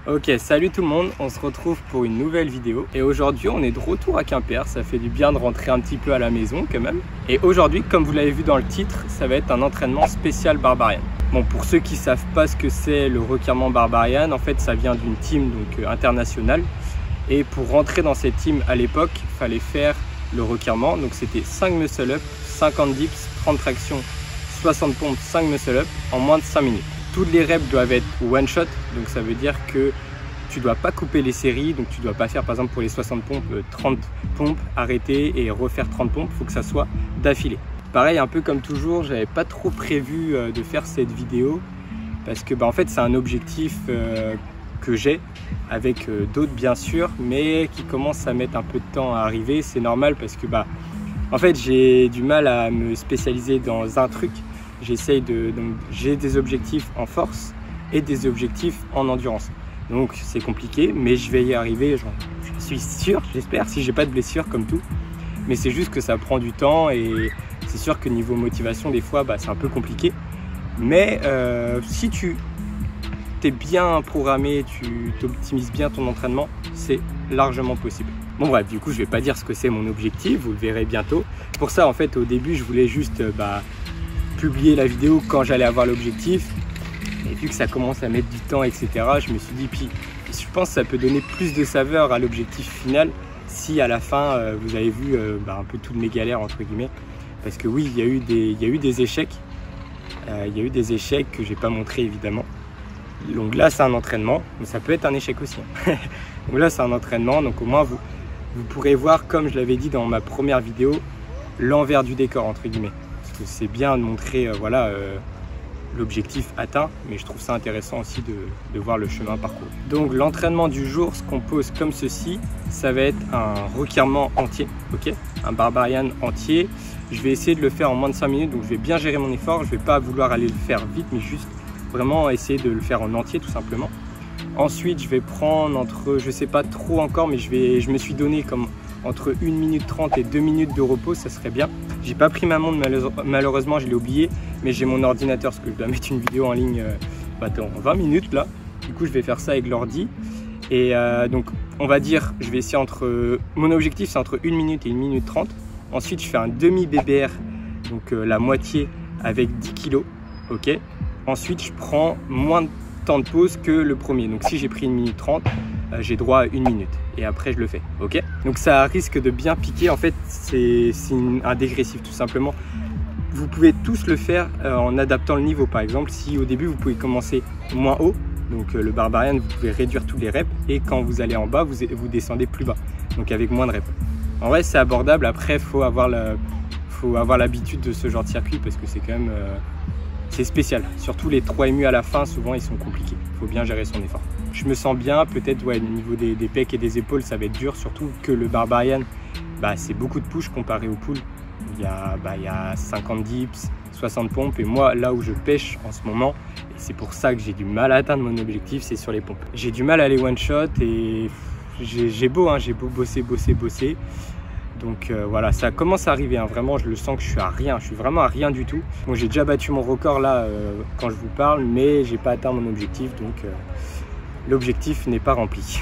Ok, salut tout le monde, on se retrouve pour une nouvelle vidéo et aujourd'hui on est de retour à Quimper, ça fait du bien de rentrer un petit peu à la maison quand même. Et aujourd'hui, comme vous l'avez vu dans le titre, ça va être un entraînement spécial Barbarian. Bon, pour ceux qui ne savent pas ce que c'est le requirement Barbarian, en fait ça vient d'une team donc, internationale. Et pour rentrer dans cette team à l'époque, il fallait faire le requirement, donc c'était 5 muscle-up, 50 dips, 30 tractions, 60 pompes, 5 muscle-up en moins de 5 minutes. Toutes les reps doivent être one shot, donc ça veut dire que tu ne dois pas couper les séries, donc tu ne dois pas faire par exemple pour les 60 pompes, 30 pompes, arrêter et refaire 30 pompes, il faut que ça soit d'affilée. Pareil, un peu comme toujours, j'avais pas trop prévu de faire cette vidéo parce que en fait c'est un objectif que j'ai avec d'autres bien sûr, mais qui commence à mettre un peu de temps à arriver. C'est normal parce que en fait j'ai du mal à me spécialiser dans un truc. J'ai des objectifs en force et des objectifs en endurance. Donc c'est compliqué, mais je vais y arriver, je suis sûr, j'espère, si j'ai pas de blessure comme tout. Mais c'est juste que ça prend du temps et c'est sûr que niveau motivation, des fois, c'est un peu compliqué. Mais si tu t'es bien programmé, tu optimises bien ton entraînement, c'est largement possible. Bon bref, du coup, je vais pas dire ce que c'est mon objectif, vous le verrez bientôt. Pour ça, en fait, au début, je voulais juste publier la vidéo quand j'allais avoir l'objectif. Et vu que ça commence à mettre du temps, etc., je me suis dit, puis je pense que ça peut donner plus de saveur à l'objectif final si à la fin, vous avez vu un peu toutes mes galères, entre guillemets. Parce que oui, il y a eu des échecs. Il y a eu des échecs que j'ai pas montré évidemment. Donc là, c'est un entraînement, mais ça peut être un échec aussi. Donc là, c'est un entraînement, donc au moins, vous pourrez voir, comme je l'avais dit dans ma première vidéo, l'envers du décor, entre guillemets. Parce que c'est bien de montrer l'objectif atteint, mais je trouve ça intéressant aussi de voir le chemin parcouru. Donc l'entraînement du jour se compose comme ceci, ça va être un requirement entier, ok, un Barbarian entier. Je vais essayer de le faire en moins de 5 minutes, donc je vais bien gérer mon effort, je ne vais pas vouloir aller le faire vite, mais juste vraiment essayer de le faire en entier tout simplement. Ensuite, je vais prendre je sais pas trop encore, mais je me suis donné comme entre 1 minute 30 et 2 minutes de repos, ça serait bien. J'ai pas pris ma montre, malheureusement, je l'ai oublié, mais j'ai mon ordinateur, parce que je dois mettre une vidéo en ligne dans 20 minutes là. Du coup, je vais faire ça avec l'ordi. Et donc, on va dire, je vais essayer mon objectif, c'est entre 1 minute et 1 minute 30. Ensuite, je fais un demi BBR, donc la moitié avec 10 kg, ok. Ensuite, je prends moins de temps de pause que le premier. Donc, si j'ai pris 1 minute 30, j'ai droit à 1 minute. Et après, je le fais, ok. Donc, ça risque de bien piquer. En fait, c'est un dégressif, tout simplement. Vous pouvez tous le faire en adaptant le niveau. Par exemple, si au début, vous pouvez commencer moins haut, donc le Barbarian, vous pouvez réduire tous les reps. Et quand vous allez en bas, vous descendez plus bas, donc avec moins de reps. En vrai, c'est abordable. Après, il faut avoir l'habitude de ce genre de circuit parce que c'est quand même c'est spécial. Surtout les 3 MU à la fin, souvent, ils sont compliqués. Il faut bien gérer son effort. Je me sens bien. Peut-être, au niveau des pecs et des épaules, ça va être dur. Surtout que le Barbarian, c'est beaucoup de push comparé au pull. Il y a 50 dips, 60 pompes. Et moi, là où je pêche en ce moment, et c'est pour ça que j'ai du mal à atteindre mon objectif, c'est sur les pompes. J'ai du mal à aller one shot et j'ai beau bosser. Donc voilà, ça commence à arriver, hein. Vraiment je le sens que je suis vraiment à rien du tout. Bon, j'ai déjà battu mon record là quand je vous parle, mais j'ai pas atteint mon objectif, donc l'objectif n'est pas rempli.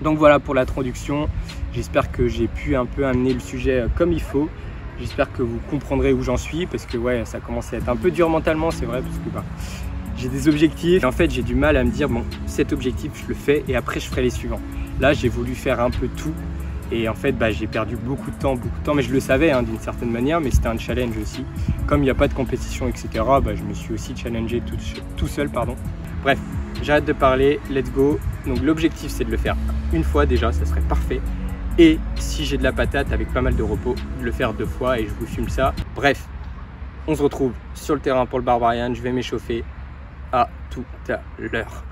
Donc voilà pour l'introduction, j'espère que j'ai pu un peu amener le sujet comme il faut. J'espère que vous comprendrez où j'en suis, parce que ouais, ça commence à être un peu dur mentalement, c'est vrai, parce que j'ai des objectifs. Et en fait, j'ai du mal à me dire, bon, cet objectif, je le fais et après, je ferai les suivants. Là, j'ai voulu faire un peu tout. Et en fait, j'ai perdu beaucoup de temps, mais je le savais d'une certaine manière, mais c'était un challenge aussi. Comme il n'y a pas de compétition, etc., je me suis aussi challengé tout seul. Bref, j'arrête de parler, let's go. Donc l'objectif, c'est de le faire une fois déjà, ça serait parfait. Et si j'ai de la patate avec pas mal de repos, de le faire 2 fois et je vous filme ça. Bref, on se retrouve sur le terrain pour le Barbarian, je vais m'échauffer. À tout à l'heure.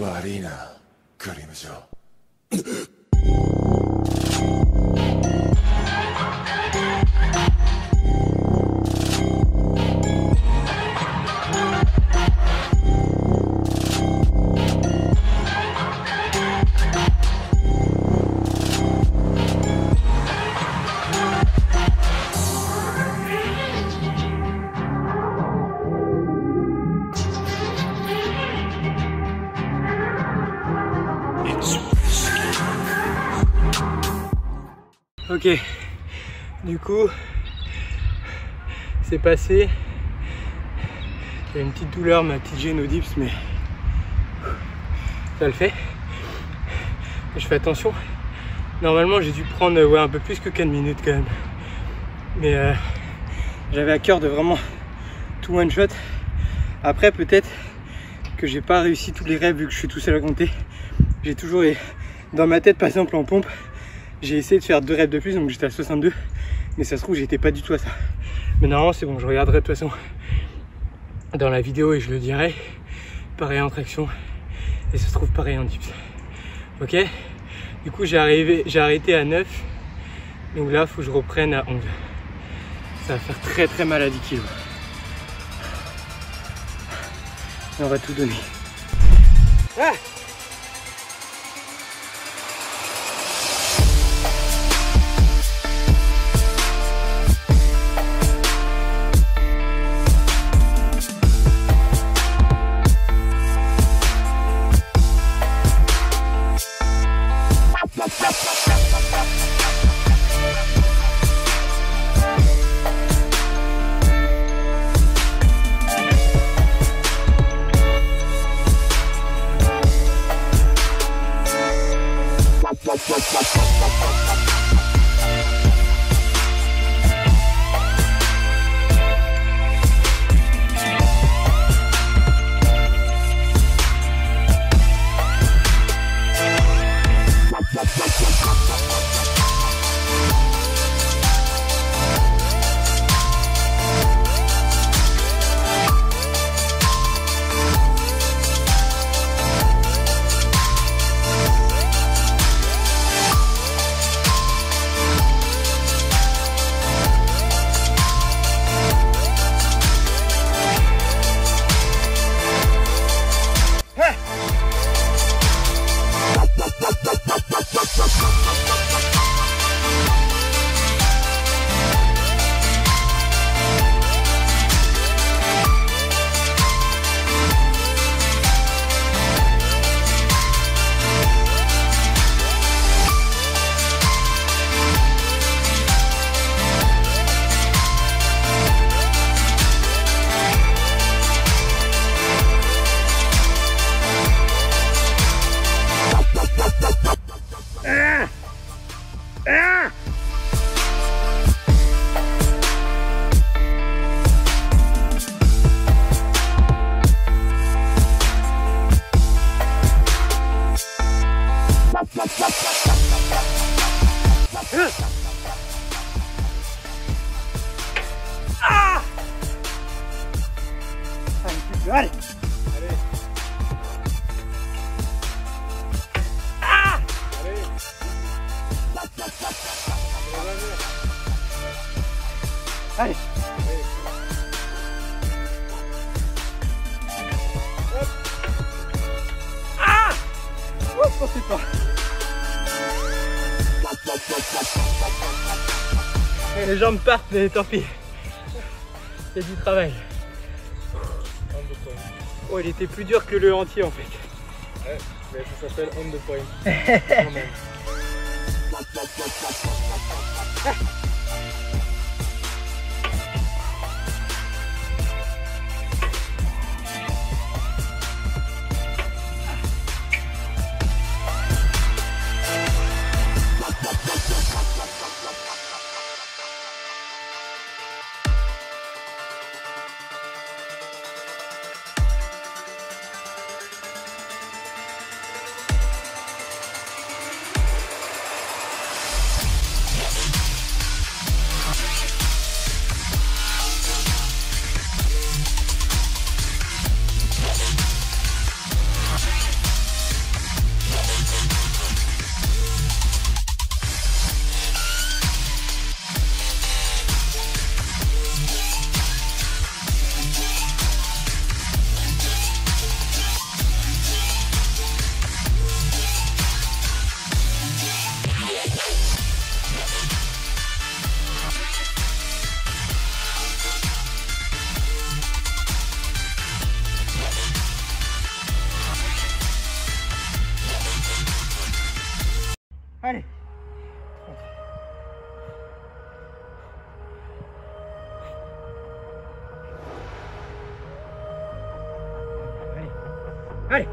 悪いな、クリムジョー。Ok, du coup, c'est passé. Il y a une petite douleur, ma petite gêne au dips, mais ça le fait. Je fais attention. Normalement, j'ai dû prendre un peu plus que 4 minutes quand même. Mais j'avais à cœur de vraiment tout one shot. Après, peut-être que j'ai pas réussi tous les rêves vu que je suis tout seul à compter. J'ai toujours, dans ma tête, par exemple en pompe, j'ai essayé de faire 2 reps de plus, donc j'étais à 62. Mais ça se trouve, j'étais pas du tout à ça. Mais normalement, c'est bon, je regarderai de toute façon dans la vidéo et je le dirai. Pareil en traction. Et ça se trouve pareil en dips. Ok? Du coup, j'ai arrêté à 9. Donc là, il faut que je reprenne à 11. Ça va faire très très mal à 10 kg. Et on va tout donner. Ah! Allez. Allez. Ah. Allez. Allez. Hop. Ah. Ouh, pensez pas. Les jambes partent, mais tant pis. C'est du travail. Oh, il était plus dur que le entier en fait. Ouais, mais ça s'appelle on the point. Quand même. Ah. Allez.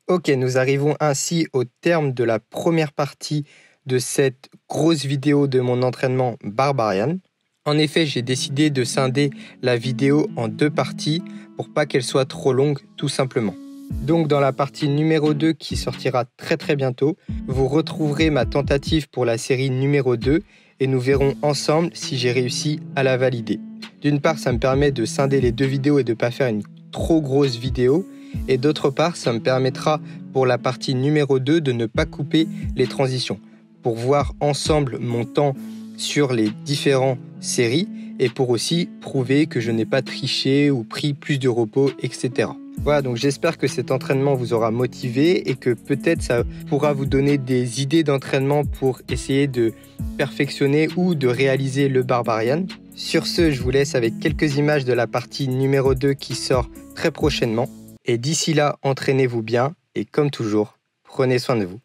Ok, nous arrivons ainsi au terme de la première partie de cette grosse vidéo de mon entraînement Barbarian. En effet, j'ai décidé de scinder la vidéo en 2 parties pour pas qu'elle soit trop longue, tout simplement. Donc dans la partie numéro 2 qui sortira très bientôt, vous retrouverez ma tentative pour la série numéro 2 et nous verrons ensemble si j'ai réussi à la valider. D'une part, ça me permet de scinder les 2 vidéos et de ne pas faire une trop grosse vidéo. Et d'autre part, ça me permettra pour la partie numéro 2 de ne pas couper les transitions, pour voir ensemble mon temps sur les différentes séries et pour aussi prouver que je n'ai pas triché ou pris plus de repos, etc. Voilà, donc j'espère que cet entraînement vous aura motivé et que peut-être ça pourra vous donner des idées d'entraînement pour essayer de perfectionner ou de réaliser le Barbarian. Sur ce, je vous laisse avec quelques images de la partie numéro 2 qui sort très prochainement. Et d'ici là, entraînez-vous bien et comme toujours, prenez soin de vous.